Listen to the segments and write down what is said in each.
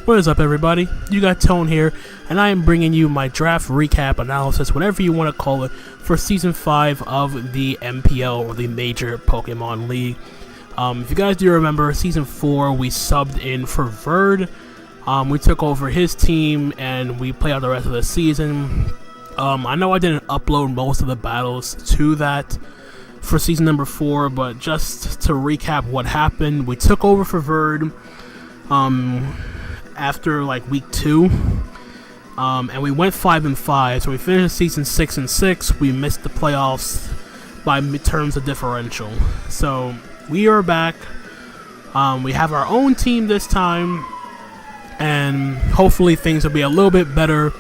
What is up, everybody? You got Tone here, and I am bringing you my draft recap analysis, whatever you want to call it, for Season 5 of the MPL, or the Major Pokemon League. If you guys do remember, Season 4, we subbed in for Verd. We took over his team, and we played out the rest of the season. I know I didn't upload most of the battles to that for Season number 4, but just to recap what happened, we took over for Verd. After like week 2, and we went 5-5, so we finished season 6-6. We missed the playoffs by terms of differential. So we are back. We have our own team this time, and hopefully things will be a little bit better.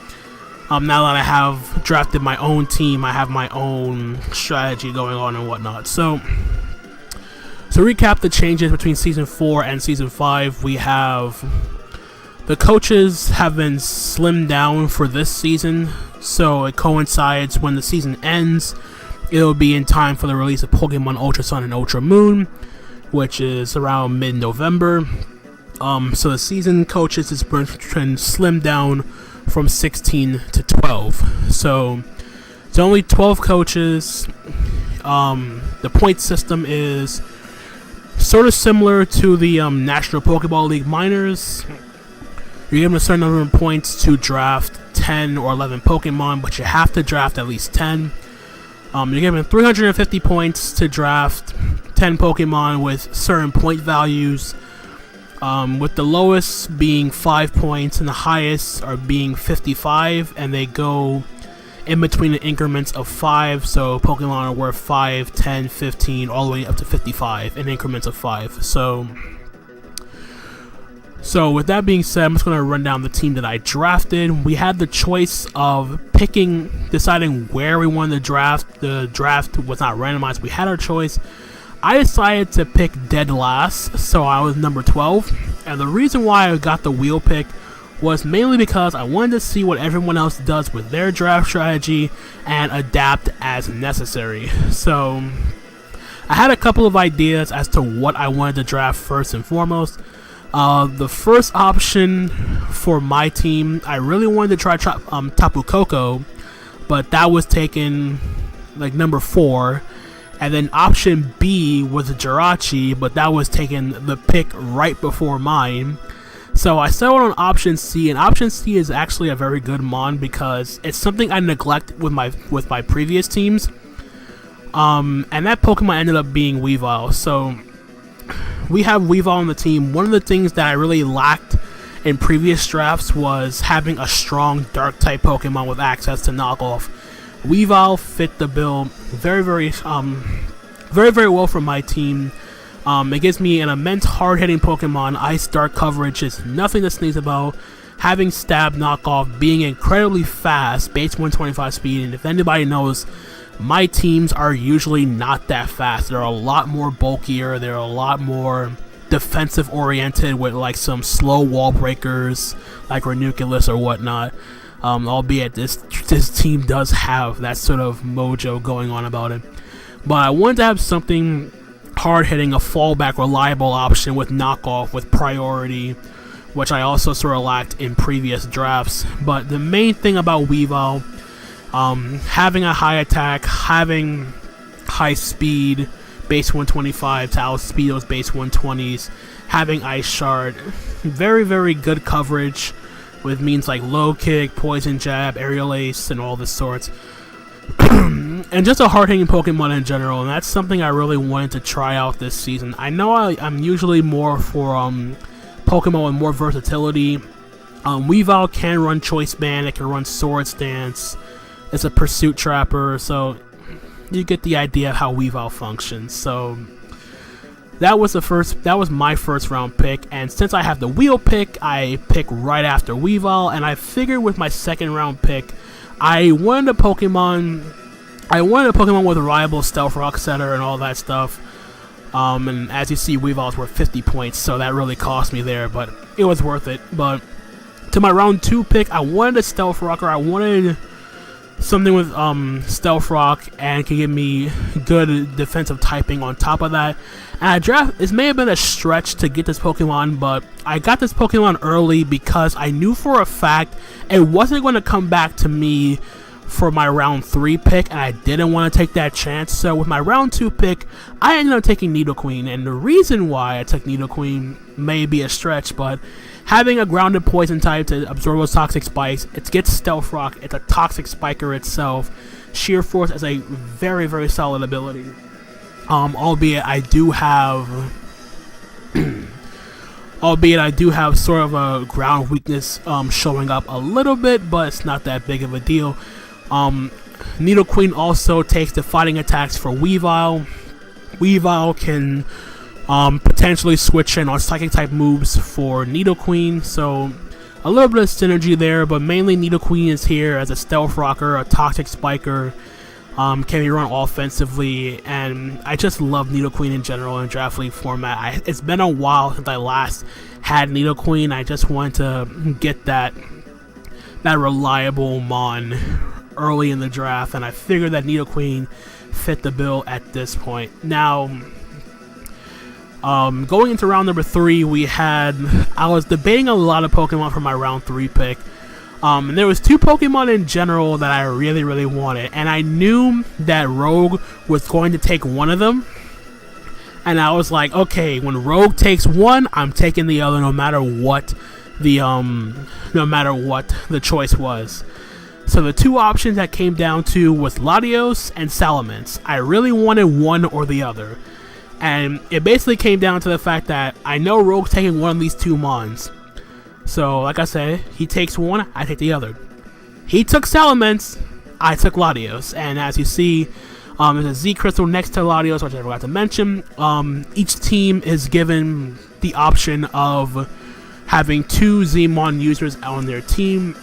Now that I have drafted my own team, I have my own strategy going on and whatnot. So to recap the changes between season 4 and season 5, we have the coaches have been slimmed down for this season, so it coincides when the season ends. It'll be in time for the release of Pokemon Ultra Sun and Ultra Moon, which is around mid-November. So the season coaches has been slimmed down from 16 to 12. So it's only 12 coaches. The point system is sort of similar to the National Pokeball League Minors. You're given a certain number of points to draft 10 or 11 Pokemon, but you have to draft at least 10. You're given 350 points to draft 10 Pokemon with certain point values, with the lowest being 5 points and the highest are being 55, and they go in between the increments of 5, so Pokemon are worth 5, 10, 15, all the way up to 55 in increments of 5. So with that being said, I'm just going to run down the team that I drafted. We had the choice of deciding where we wanted to draft. The draft was not randomized. We had our choice. I decided to pick dead last, so I was number 12. And the reason why I got the wheel pick was mainly because I wanted to see what everyone else does with their draft strategy and adapt as necessary. So I had a couple of ideas as to what I wanted to draft first and foremost. The first option for my team, I really wanted to try Tapu Koko, but that was taken like number 4. And then option B was Jirachi, but that was taken the pick right before mine. So I settled on option C, and option C is actually a very good mon because it's something I neglect with my previous teams. And that Pokemon ended up being Weavile. So we have Weavile on the team. One of the things that I really lacked in previous drafts was having a strong Dark-type Pokemon with access to knockoff. Weavile fit the bill very well for my team. It gives me an immense hard-hitting Pokemon. Ice Dark coverage is nothing to sneeze about. Having Stab knockoff, being incredibly fast, base 125 speed, and if anybody knows, my teams are usually not that fast. They're a lot more bulkier. They're a lot more defensive oriented with like some slow wall breakers like Ranunculus or whatnot. Albeit this team does have that sort of mojo going on about it. But I wanted to have something hard hitting, a fallback reliable option with knockoff, with priority, which I also sort of lacked in previous drafts. But the main thing about Weavile, having a high attack, having high speed, base 125 to outspeed those base 120s, having Ice Shard, very good coverage with means like low kick, poison jab, aerial ace, and all this sorts. And just a hard-hitting Pokemon in general, and that's something I really wanted to try out this season. I know I'm usually more for Pokemon with more versatility. Weavile can run Choice Band, it can run Swords Dance. It's a Pursuit Trapper, so you get the idea of how Weavile functions. So that was my first round pick, and since I have the wheel pick, I pick right after Weavile, and I figured with my second round pick, I wanted a Pokemon with reliable Stealth Rock Setter and all that stuff. And as you see, Weavile's worth 50 points, so that really cost me there, but it was worth it. But to my round 2 pick, I wanted a Stealth Rocker. I wanted something with Stealth Rock, and can give me good defensive typing on top of that. And I draft, it may have been a stretch to get this Pokemon, but I got this Pokemon early because I knew for a fact it wasn't going to come back to me for my round 3 pick, and I didn't want to take that chance. So with my round 2 pick, I ended up taking Nidoqueen, and the reason why I took Nidoqueen may be a stretch, but having a grounded poison type to absorb those toxic spikes, it gets Stealth Rock, it's a toxic spiker itself. Sheer Force is a very, very solid ability. Albeit I do have sort of a ground weakness showing up a little bit, but it's not that big of a deal. Nidoqueen also takes the fighting attacks for Weavile. Weavile can potentially switch in on psychic type moves for Nidoqueen, so a little bit of synergy there, but mainly Nidoqueen is here as a Stealth Rocker, a toxic spiker, can be run offensively, and I just love Nidoqueen in general in Draft League format. It's been a while since I last had Nidoqueen. I just wanted to get that reliable Mon early in the draft, and I figured that Nidoqueen fit the bill at this point. Now, going into round number 3, I was debating a lot of Pokemon for my round 3 pick. And there was 2 Pokemon in general that I really, really wanted, and I knew that Rogue was going to take one of them. And I was like, okay, when Rogue takes one, I'm taking the other, no matter what the choice was. So the 2 options that came down to was Latios and Salamence. I really wanted one or the other, and it basically came down to the fact that I know Rogue's taking one of these 2 Mons. So, like I said, he takes one, I take the other. He took Salamence, I took Latios, and as you see, there's a Z Crystal next to Latios, which I forgot to mention. Each team is given the option of having 2 Zmon users on their team.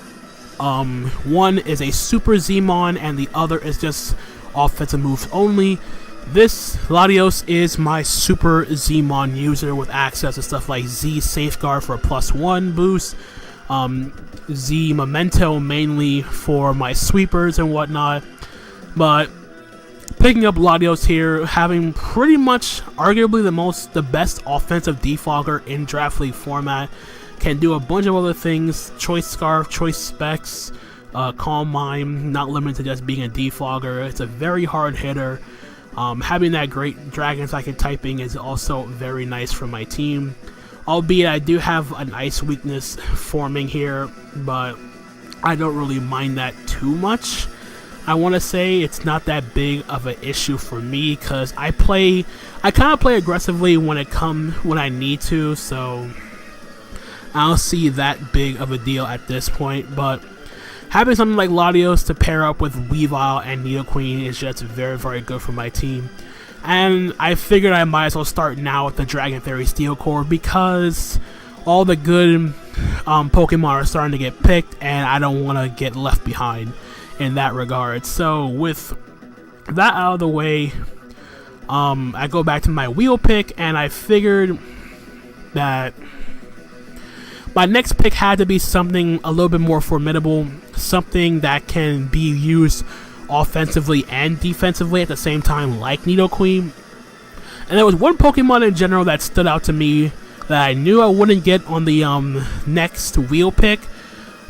One is a Super Zmon, and the other is just offensive moves only. This Latios is my Super Zmon user with access to stuff like Z Safeguard for a +1 boost, Z Memento mainly for my sweepers and whatnot. But picking up Latios here, having pretty much arguably the best offensive defogger in Draft League format, can do a bunch of other things: Choice Scarf, Choice Specs, Calm Mind, not limited to just being a defogger. It's a very hard hitter. Having that great Dragon Psychic typing is also very nice for my team. Albeit I do have an ice weakness forming here, but I don't really mind that too much. I want to say it's not that big of an issue for me because I kind of play aggressively when I need to, so I don't see that big of a deal at this point. But having something like Latios to pair up with Weavile and Nidoqueen is just very, very good for my team. And I figured I might as well start now with the Dragon Fairy Steel Core because all the good Pokemon are starting to get picked, and I don't want to get left behind in that regard. So with that out of the way, I go back to my wheel pick, and I figured that my next pick had to be something a little bit more formidable, something that can be used offensively and defensively at the same time, like Nidoqueen. And there was one Pokemon in general that stood out to me that I knew I wouldn't get on the next wheel pick.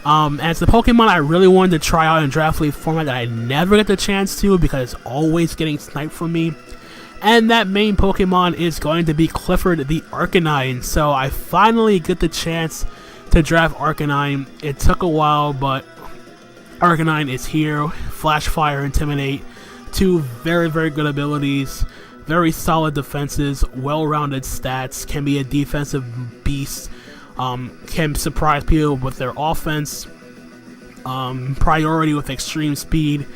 And it's the Pokemon I really wanted to try out in Draft League format that I never get the chance to because it's always getting sniped from me. And that main Pokemon is going to be Clifford the Arcanine. So I finally get the chance to draft Arcanine. It took a while, but Arcanine is here. Flash Fire, Intimidate, 2 very, very good abilities. Very solid defenses, well-rounded stats, can be a defensive beast, can surprise people with their offense, priority with extreme speed.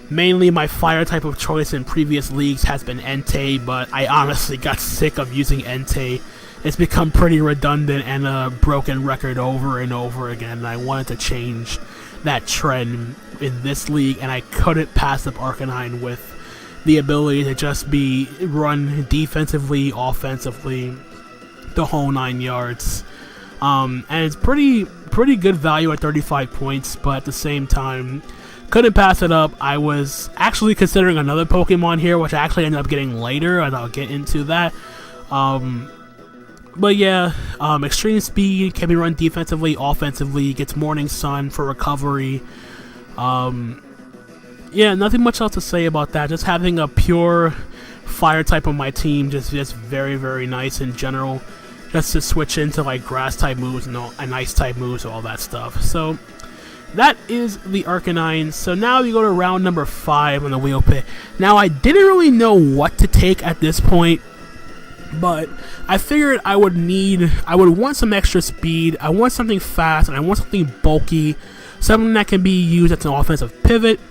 Mainly my fire type of choice in previous leagues has been Entei, but I honestly got sick of using Entei. It's become pretty redundant and a broken record over and over again, and I wanted to change that trend in this league, and I couldn't pass up Arcanine with the ability to just be run defensively, offensively, the whole 9 yards. And it's pretty good value at 35 points, but at the same time, couldn't pass it up. I was actually considering another Pokemon here, which I actually ended up getting later, and I'll get into that. But yeah, extreme speed, can be run defensively, offensively, gets Morning Sun for recovery. Yeah, nothing much else to say about that. Just having a pure fire type on my team, just very, very nice in general. Just to switch into like grass type moves and ice type moves, all that stuff. So that is the Arcanine. So now we go to round number 5 on the wheel pick. Now I didn't really know what to take at this point, but I figured I would want some extra speed, I want something fast, and I want something bulky, something that can be used as an offensive pivot.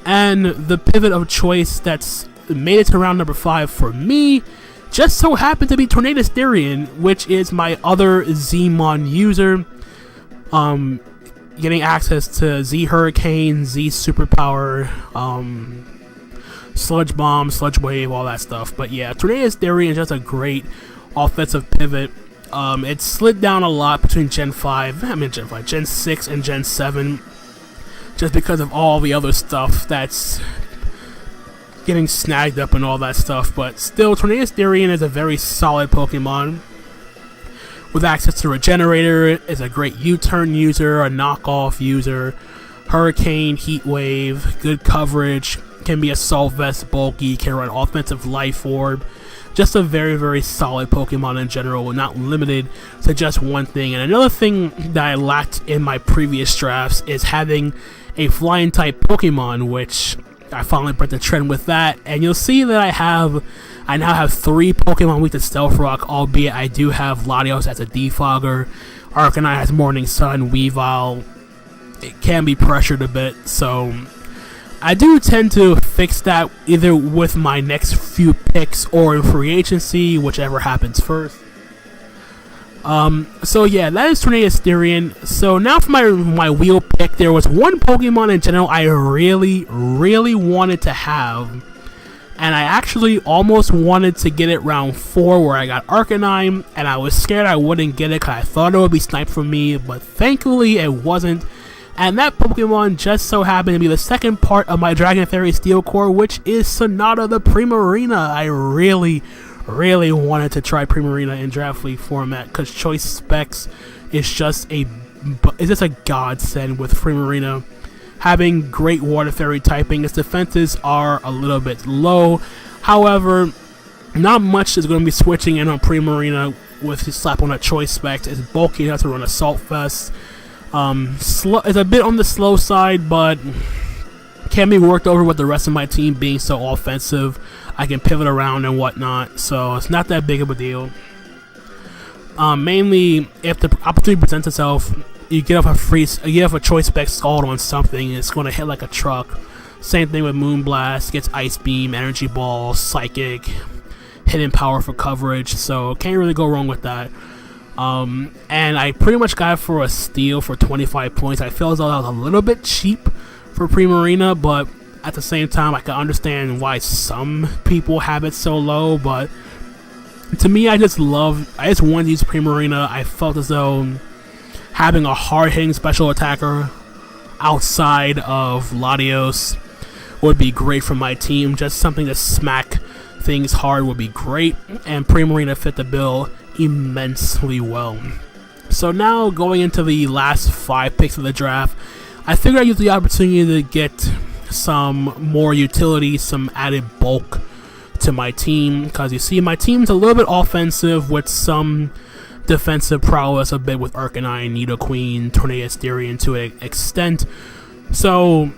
And the pivot of choice that's made it to round number 5 for me just so happened to be Tornadus Therian, which is my other Z-Mon user. Getting access to Z Hurricane, Z Superpower, Sludge Bomb, Sludge Wave, all that stuff. But yeah, Tornadus Therian is just a great offensive pivot. It slid down a lot between Gen 6 and Gen 7, just because of all the other stuff that's getting snagged up and all that stuff. But still, Tornadus Therian is a very solid Pokemon. With access to Regenerator, is a great U-turn user, a knockoff user, Hurricane, Heat Wave, good coverage, can be Assault Vest, bulky, can run offensive Life Orb. Just a very, very solid Pokemon in general, not limited to just one thing. And another thing that I lacked in my previous drafts is having a flying type Pokemon, which I finally broke the trend with that. And you'll see that I now have 3 Pokemon weak to Stealth Rock, albeit I do have Latios as a defogger. Arcanine has Morning Sun, Weavile. It can be pressured a bit, so I do tend to fix that either with my next few picks or in free agency, whichever happens first. So yeah, that is Tornadus Therian. So now for my wheel pick, there was one Pokemon in general I really, really wanted to have, and I actually almost wanted to get it round 4 where I got Arcanine, and I was scared I wouldn't get it because I thought it would be sniped from me, but thankfully it wasn't. And that Pokemon just so happened to be the second part of my Dragon Fairy Steel Core, which is Sonata the Primarina. I really, really wanted to try Primarina in Draft League format because Choice Specs is just a godsend with Primarina. Having great Water Fairy typing, its defenses are a little bit low. However, not much is going to be switching in on Primarina with his slap on a Choice Specs. It's bulky enough to run Assault Vest. It's a bit on the slow side, but can be worked over with the rest of my team being so offensive. I can pivot around and whatnot, so it's not that big of a deal. Mainly, if the opportunity presents itself, you get off a Choice Spec Scald on something, and it's going to hit like a truck. Same thing with Moonblast, gets Ice Beam, Energy Ball, Psychic, Hidden Power for coverage, so can't really go wrong with that. And I pretty much got it for a steal for 25 points. I feel as though that was a little bit cheap for Primarina, but at the same time, I can understand why some people have it so low. But to me, I just wanted to use Primarina. I felt as though having a hard-hitting special attacker outside of Latios would be great for my team. Just something to smack things hard would be great, and Primarina fit the bill immensely well. So now going into the last 5 picks of the draft, I figured I'd use the opportunity to get some more utility, some added bulk to my team, because you see my team's a little bit offensive with some defensive prowess, a bit with Arcanine, Nidoqueen, Tornadus Therian to an extent. So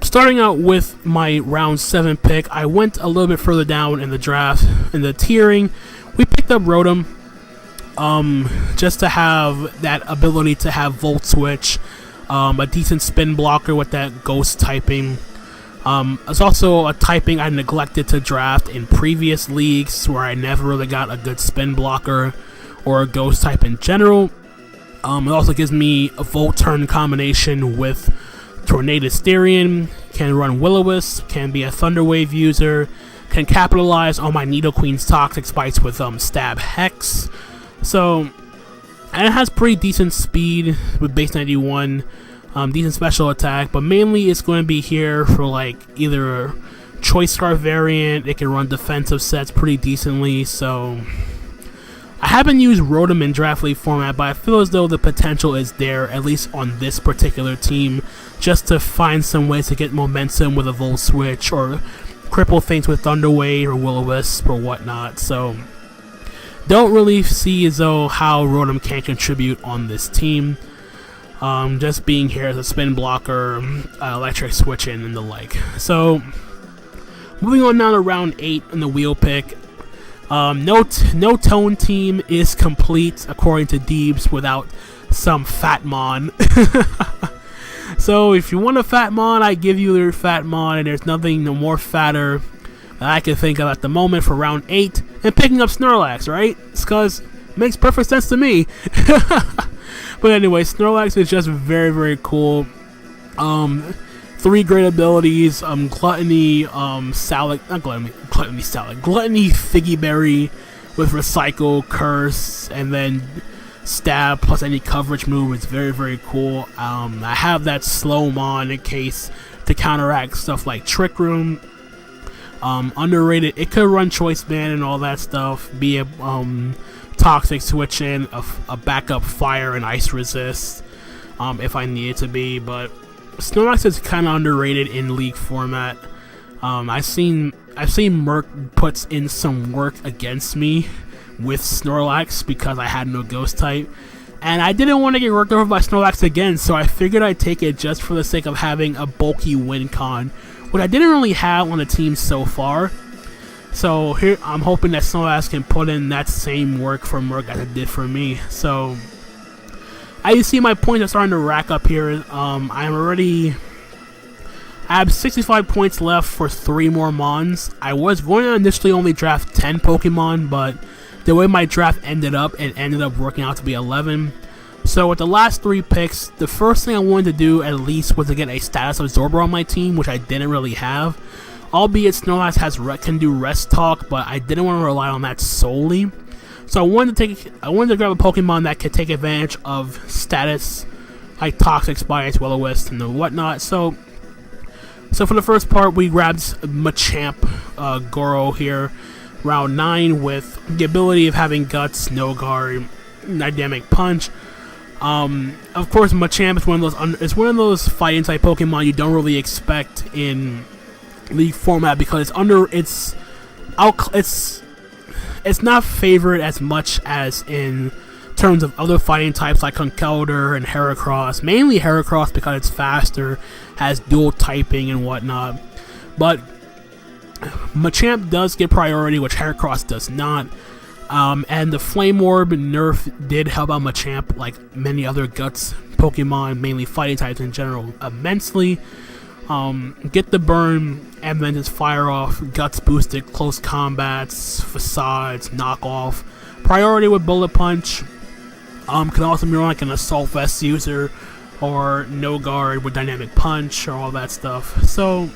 starting out with my round 7 pick, I went a little bit further down in the draft, in the tiering. We picked up Rotom, just to have that ability to have Volt Switch, a decent spin blocker with that Ghost typing. It's also a typing I neglected to draft in previous leagues where I never really got a good spin blocker or a Ghost type in general. It also gives me a Volt Turn combination with Tornadus Therian, can run Will-O-Wisp, can be a Thunder Wave user, can capitalize on my Nidoqueen's Toxic Spikes with Stab Hex. So, and it has pretty decent speed with base 91. decent special attack, but mainly it's going to be here for like either a choice scarf variant. It can run defensive sets pretty decently, so I haven't used Rotom in Draft League format, but I feel as though the potential is there, at least on this particular team, just to find some ways to get momentum with a Volt Switch, or cripple things with Thunder Wave or Will-O-Wisp or whatnot. So don't really see as though how Rotom can contribute on this team. Just being here as a spin blocker, electric switching, and the like. So moving on now to round 8 in the wheel pick. No Tone team is complete according to Deebs without some Fatmon. So if you want a Fatmon, I give you your Fatmon, and there's nothing no more fatter that I can think of at the moment for round 8 than picking up Snorlax, right? It's because it makes perfect sense to me. But anyway, Snorlax is just very, very cool. 3 great abilities, Gluttony, Salad, not Gluttony Salad, Gluttony Figgy Berry with Recycle, Curse, and then Stab plus any coverage move is very, very cool. I have that Slowmon in case to counteract stuff like Trick Room. Underrated, it could run Choice Band and all that stuff, be a Toxic Switch-In, a backup Fire and Ice Resist, if I need it to be, but Snorlax is kind of underrated in League format. I've seen Merc puts in some work against me with Snorlax because I had no Ghost type, and I didn't want to get worked over by Snorlax again, so I figured I'd take it just for the sake of having a bulky win con, which I didn't really have on the team so far. So here I'm hoping that Snorlax can put in that same work for Merc as it did for me. So as you see, my points are starting to rack up here. I have 65 points left for 3 more Mons. I was going to initially only draft 10 Pokemon, but the way my draft ended up, it ended up working out to be 11. So with the last 3 picks, the first thing I wanted to do at least was to get a status absorber on my team, which I didn't really have. Albeit Snorlax can do Rest Talk, but I didn't want to rely on that solely. So I wanted to grab a Pokemon that could take advantage of status like Toxic Spikes, Will-O-Wisp, and whatnot. So for the first part, we grabbed Machamp Goro here, round 9, with the ability of having Guts, No Guard, Dynamic Punch. Of course, Machamp is one of those fighting type Pokemon you don't really expect in League format because it's not favored as much as in terms of other fighting types like Conkeldurr and Heracross. Mainly Heracross because it's faster, has dual typing and whatnot. But Machamp does get priority, which Heracross does not. And the Flame Orb nerf did help out Machamp, like many other Guts Pokemon, mainly fighting types in general, immensely. Get the burn and then just fire off Guts boosted close combats, facades, knockoff. Priority with Bullet Punch. Can also be like an Assault Vest user or No Guard with Dynamic Punch or all that stuff. So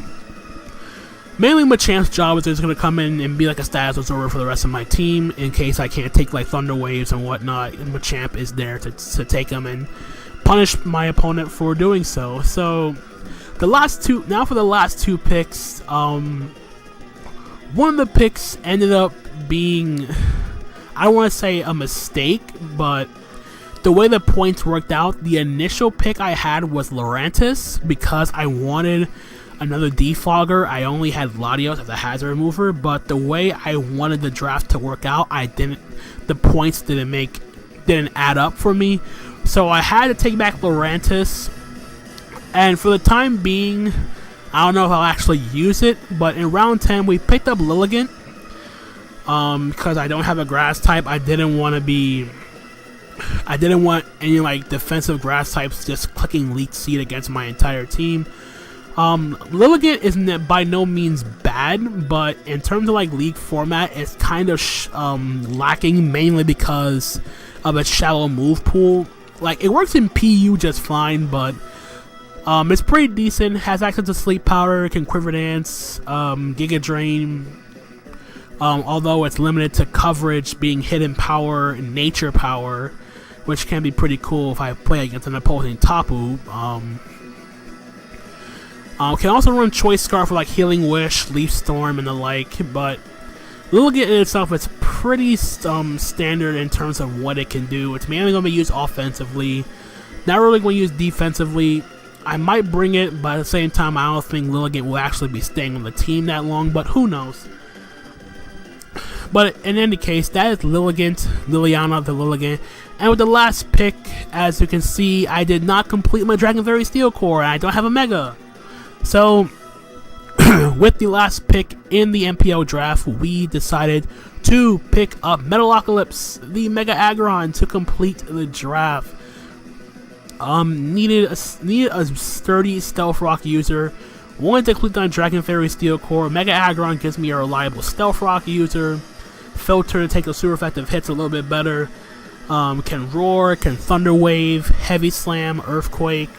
mainly Machamp's job is just going to come in and be like a status absorber for the rest of my team in case I can't take like Thunder Waves and whatnot, and Machamp is there to take them and punish my opponent for doing so. So for the last two picks, one of the picks ended up being, I don't want to say a mistake, but the way the points worked out, the initial pick I had was Lurantis because I wanted another defogger. I only had Latios as a hazard remover, but the way I wanted the draft to work out, the points didn't add up for me. So I had to take back Lurantis. And for the time being, I don't know if I'll actually use it, but in round 10 we picked up Lilligant. Because I don't have a grass type, I didn't want any like defensive grass types just clicking Leech Seed against my entire team. Lilligant isn't by no means bad, but in terms of like League format, it's kind of lacking, mainly because of its shallow move pool. Like, it works in PU just fine, but it's pretty decent. Has access to Sleep Powder, can Quiver Dance, Giga Drain. Although it's limited to coverage, being Hidden Power and Nature Power, which can be pretty cool if I play against an opposing Tapu. Can also run Choice Scarf for like Healing Wish, Leaf Storm, and the like, but Lilligant in itself is pretty standard in terms of what it can do. It's mainly going to be used offensively, not really going to use defensively. I might bring it, but at the same time, I don't think Lilligant will actually be staying on the team that long, but who knows. But in any case, that is Lilligant, Liliana the Lilligant. And with the last pick, as you can see, I did not complete my Dragon Fairy Steel Core, and I don't have a Mega. So, with the last pick in the MPL draft, we decided to pick up Metalocalypse, the Mega Aggron, to complete the draft. Needed a sturdy Stealth Rock user. Wanted to click on Dragon Fairy Steel Core. Mega Aggron gives me a reliable Stealth Rock user. Filter to take the super effective hits a little bit better. Can Roar, can Thunder Wave, Heavy Slam, Earthquake.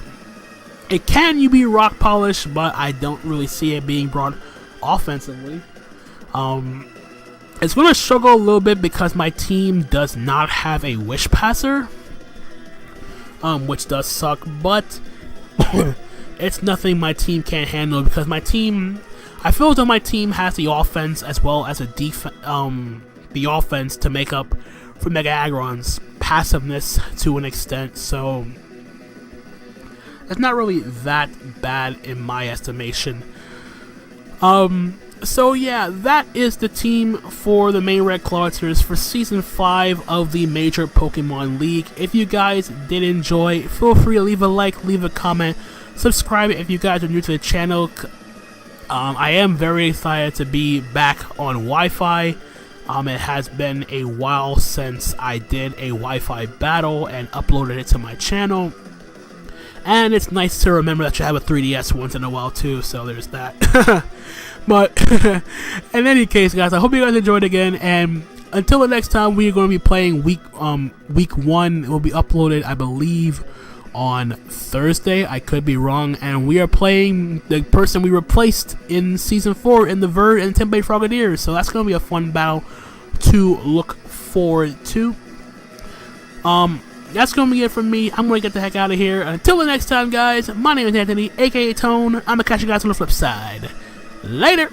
It can be Rock Polish, but I don't really see it being brought offensively. It's going to struggle a little bit because my team does not have a Wish Passer, which does suck, but it's nothing my team can't handle because my team, I feel as though my team has the offense as well as the offense to make up for Mega Aggron's passiveness to an extent, so it's not really that bad in my estimation. So yeah, that is the team for the Maine Red Clawitzers for Season 5 of the Major Pokemon League. If you guys did enjoy, feel free to leave a like, leave a comment, subscribe if you guys are new to the channel. I am very excited to be back on Wi-Fi. It has been a while since I did a Wi-Fi battle and uploaded it to my channel. And it's nice to remember that you have a 3DS once in a while too, so there's that. But in any case, guys, I hope you guys enjoyed again, and until the next time, we are going to be playing week 1. It will be uploaded, I believe, on Thursday. I could be wrong, and we are playing the person we replaced in Season 4 in the Verd and Tempe Frogadiers, so that's going to be a fun battle to look forward to. That's going to be it from me. I'm going to get the heck out of here. Until the next time, guys, my name is Anthony, aka Tone. I'm going to catch you guys on the flip side. Later!